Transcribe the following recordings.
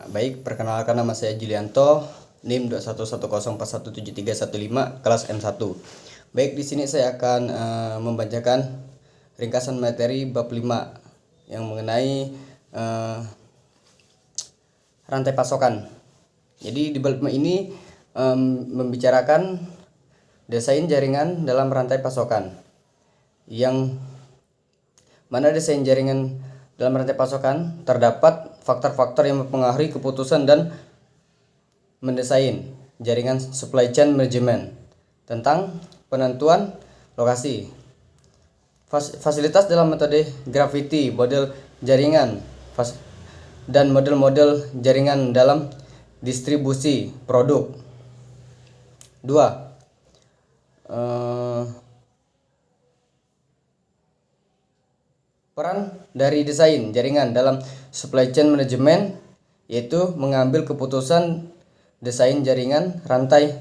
Baik, perkenalkan nama saya Julianto, NIM 21104173115, kelas M1. Baik, di sini saya akan membacakan ringkasan materi bab 5 yang mengenai rantai pasokan. Jadi di bab 5 ini membicarakan desain jaringan dalam rantai pasokan. Yang mana desain jaringan dalam rantai pasokan terdapat faktor-faktor yang mempengaruhi keputusan dan mendesain jaringan supply chain management tentang penentuan lokasi, fasilitas dalam metode gravity, model jaringan, dan model-model jaringan dalam distribusi produk. 2. Peran dari desain jaringan dalam supply chain management, yaitu mengambil keputusan desain jaringan rantai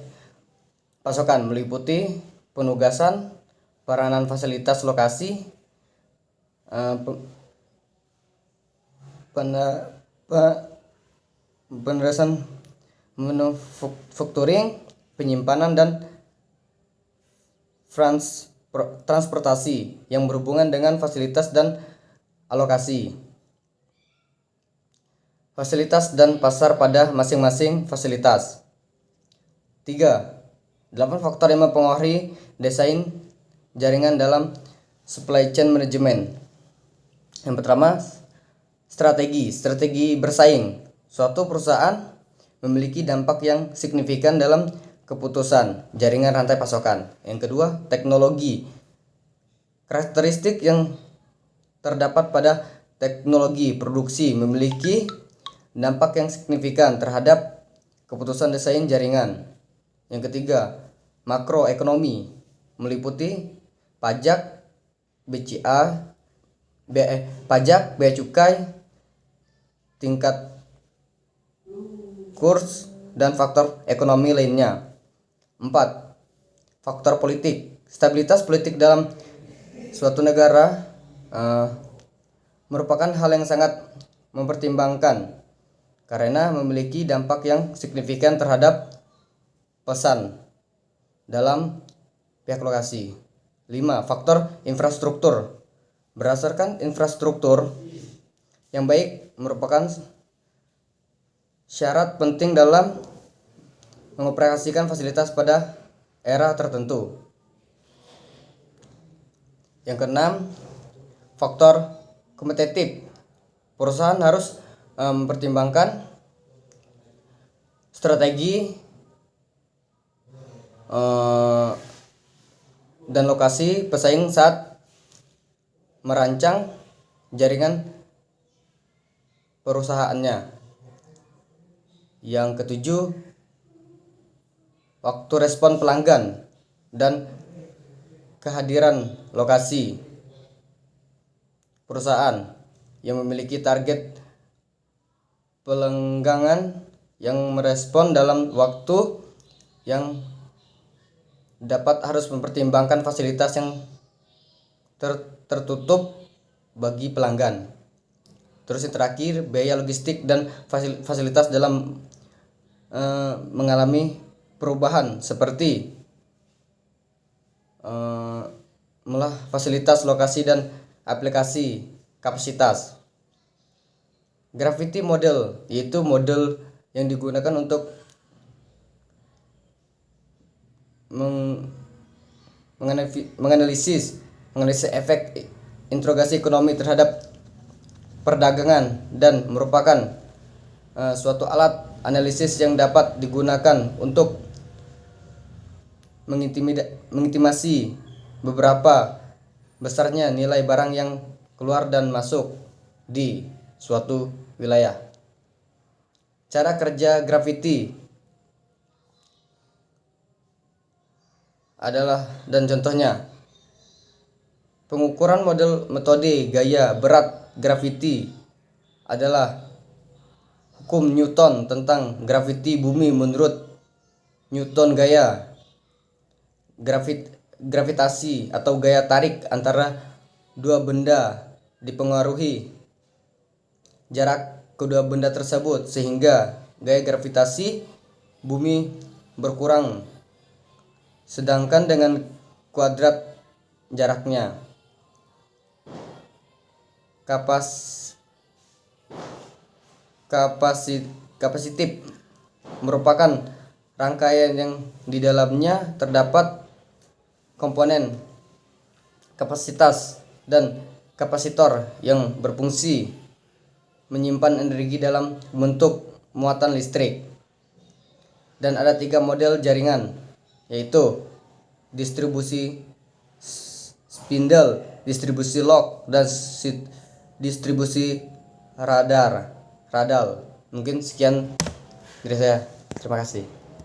pasokan meliputi penugasan, peranan fasilitas lokasi, penerasan manufacturing, penyimpanan, dan transportasi yang berhubungan dengan fasilitas dan alokasi fasilitas dan pasar pada masing-masing fasilitas. 3. 8 faktor yang mempengaruhi desain jaringan dalam supply chain management. Yang pertama, strategi bersaing. Suatu perusahaan memiliki dampak yang signifikan dalam keputusan jaringan rantai pasokan. Yang kedua, teknologi. Karakteristik yang terdapat pada teknologi produksi memiliki dampak yang signifikan terhadap keputusan desain jaringan. Yang ketiga, makroekonomi meliputi pajak, bea cukai, tingkat kurs, dan faktor ekonomi lainnya. 4. Faktor politik. Stabilitas politik dalam suatu negara merupakan hal yang sangat mempertimbangkan karena memiliki dampak yang signifikan terhadap pesan dalam pihak lokasi. 5. Faktor infrastruktur. Berdasarkan infrastruktur yang baik merupakan syarat penting dalam mengoperasikan fasilitas pada era tertentu. Yang keenam, faktor kompetitif. Perusahaan harus mempertimbangkan strategi dan lokasi pesaing saat merancang jaringan perusahaannya. Yang ketujuh, waktu respon pelanggan dan kehadiran lokasi. Perusahaan yang memiliki target pelanggan yang merespon dalam waktu yang dapat harus mempertimbangkan fasilitas yang tertutup bagi pelanggan. Terus yang terakhir, biaya logistik dan fasilitas dalam mengalami perubahan seperti fasilitas, lokasi, dan aplikasi kapasitas. Gravity model yaitu model yang digunakan untuk menganalisis efek integrasi ekonomi terhadap perdagangan dan merupakan suatu alat analisis yang dapat digunakan untuk mengintimasi beberapa besarnya nilai barang yang keluar dan masuk di suatu wilayah. Cara kerja gravity adalah, dan contohnya, pengukuran metode gaya berat gravity adalah hukum Newton tentang graviti bumi menurut Newton. Gaya gravitasi atau gaya tarik antara dua benda dipengaruhi jarak kedua benda tersebut sehingga gaya gravitasi bumi berkurang. Sedangkan dengan kuadrat jaraknya, kapasitif merupakan rangkaian yang di dalamnya terdapat komponen kapasitas dan kapasitor yang berfungsi menyimpan energi dalam bentuk muatan listrik. Dan ada 3 model jaringan, yaitu distribusi spindle, distribusi Locke, dan distribusi radal. Mungkin sekian dari saya. Terima kasih.